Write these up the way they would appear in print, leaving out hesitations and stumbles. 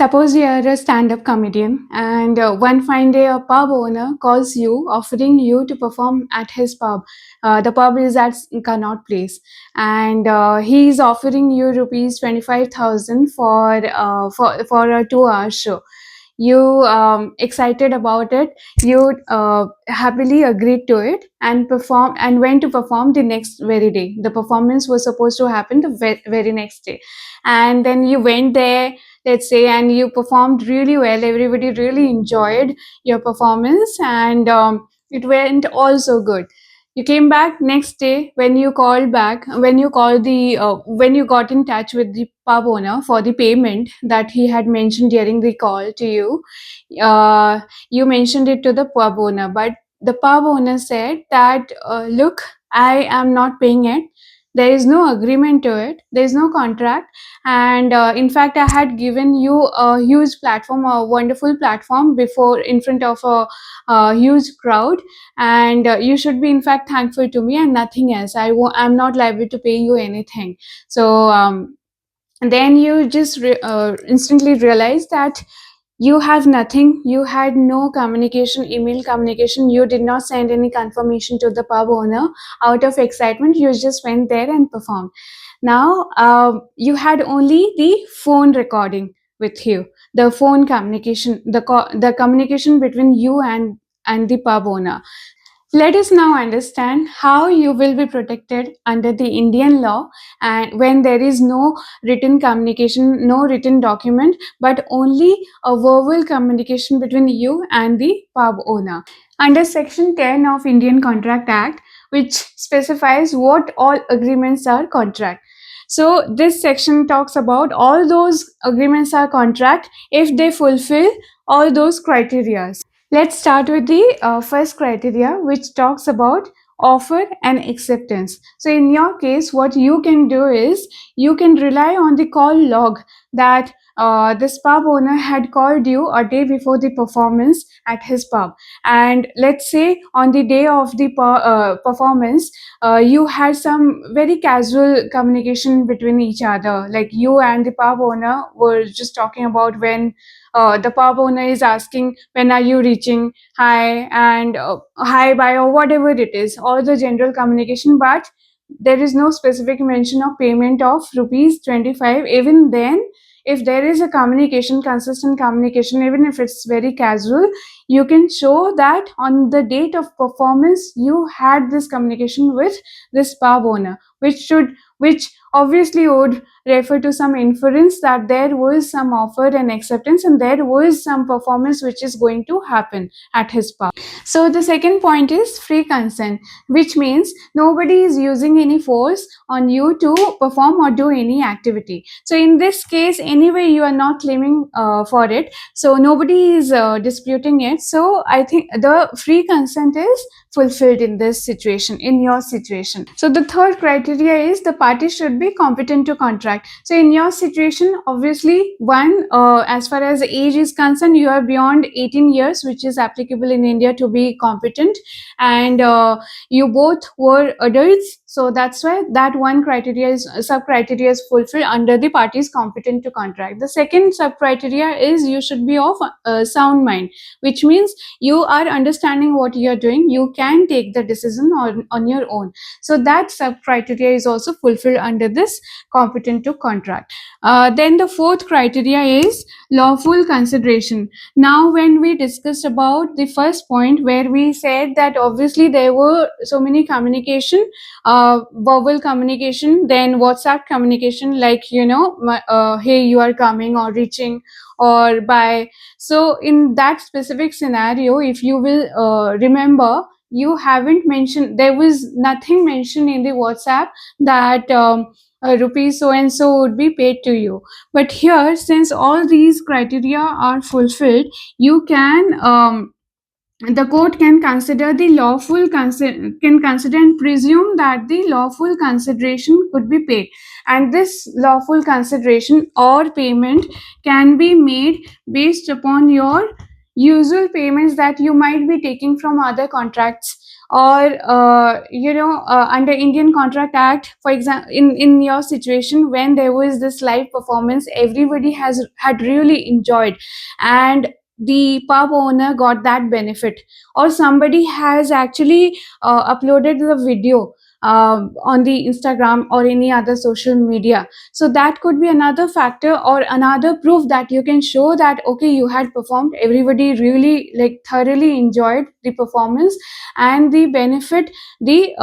Suppose you are a stand-up comedian, and one fine day a pub owner calls you, offering you to perform at his pub. The pub is at Connaught Place, and he is offering you rupees 25,000 for a 2-hour show. You excited about it. You happily agreed to it and perform and went to perform the next very day. The performance was supposed to happen the very next day, and then you went there, let's say, and you performed really well. Everybody really enjoyed your performance, and it went also good. You came back next day. When you got in touch with the pub owner for the payment that he had mentioned during the call to you, uh, you mentioned it to the pub owner, but the pub owner said that, look, I am not paying it. There is no agreement to it. There is no contract, and in fact, I had given you a huge platform, a wonderful platform, before in front of a huge crowd, and you should be in fact thankful to me and nothing else. I'm not liable to pay you anything. So and then you just instantly realize that you have nothing. You had no communication, email communication. You did not send any confirmation to the pub owner. Out of excitement, you just went there and performed. Now you had only the phone recording with you, the phone communication, the communication between you and the pub owner. Let us now understand how you will be protected under the Indian law, and when there is no written communication, no written document, but only a verbal communication between you and the pub owner. Under Section 10 of Indian Contract Act, which specifies what all agreements are contract. So this section talks about all those agreements are contract if they fulfill all those criteria. Let's start with the first criteria, which talks about offer and acceptance. So in your case, what you can do is you can rely on the call log that this pub owner had called you a day before the performance at his pub. And let's say on the day of the performance, you had some very casual communication between each other. Like you and the pub owner were just talking about when the pub owner is asking, when are you reaching, hi, and hi, bye, or whatever it is, all the general communication, but there is no specific mention of payment of rupees 25. Even then, if there is a communication, consistent communication, even if it's very casual, you can show that on the date of performance you had this communication with this pub owner, which obviously would refer to some inference that there was some offer and acceptance, and there was some performance which is going to happen at his pub. So the second point is free consent, which means nobody is using any force on you to perform or do any activity. So in this case, anyway, you are not claiming for it, so nobody is disputing it. So I think the free consent is fulfilled in this situation, in your situation. So the third criteria is the party should be competent to contract. So in your situation, obviously, one, as far as age is concerned, you are beyond 18 years, which is applicable in India to be competent, and you both were adults. So that's why that one criteria is sub criteria is fulfilled under the parties competent to contract. The second sub criteria is you should be of sound mind, which means you are understanding what you are doing. You can take the decision on your own. So that sub criteria is also fulfilled under this competent to contract. Then the fourth criteria is lawful consideration. Now, when we discussed about the first point where we said that obviously there were so many communication, verbal communication, then WhatsApp communication, like, hey, you are coming, or reaching, or bye. So in that specific scenario, if you will remember, you haven't mentioned, there was nothing mentioned in the WhatsApp that rupees so and so would be paid to you. But here, since all these criteria are fulfilled, you can the court can consider the can consider and presume that the lawful consideration could be paid, and this lawful consideration or payment can be made based upon your usual payments that you might be taking from other contracts or under Indian Contract Act, for example, in your situation, when there was this live performance, everybody had really enjoyed, and the pub owner got that benefit, or somebody has actually uploaded the video on the Instagram or any other social media. So that could be another factor or another proof that you can show that okay, you had performed, everybody really like thoroughly enjoyed the performance, and the benefit the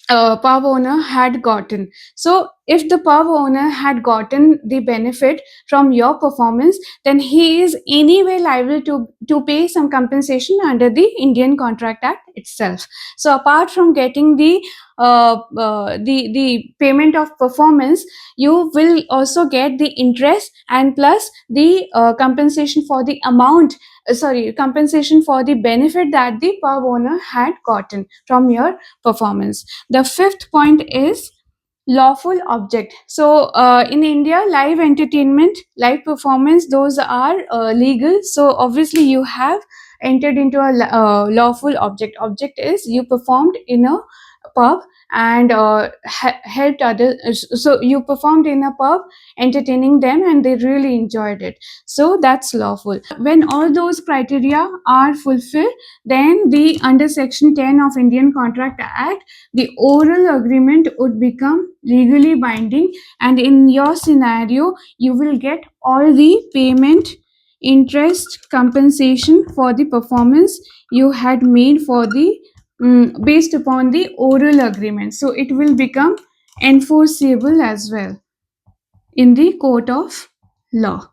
pub owner had gotten. So if the pub owner had gotten the benefit from your performance, then he is anyway liable to pay some compensation under the Indian Contract Act itself. So apart from getting the payment of performance, you will also get the interest and plus the compensation for the amount, compensation for the benefit that the pub owner had gotten from your performance. The fifth point is lawful object. So in India, live entertainment, live performance, those are legal. So obviously you have entered into a lawful object. Object is you performed in a pub and helped others. So you performed in a pub entertaining them and they really enjoyed it, so that's lawful. When all those criteria are fulfilled, then the under section 10 of Indian Contract Act, the oral agreement would become legally binding, and in your scenario you will get all the payment, interest, compensation for the performance you had made for the based upon the oral agreement. So it will become enforceable as well in the court of law.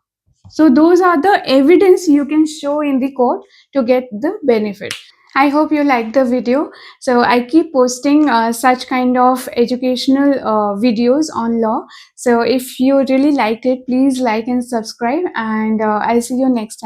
So those are the evidence you can show in the court to get the benefit. I hope you liked the video. So I keep posting such kind of educational videos on law. So if you really liked it, please like and subscribe, and I'll see you next time.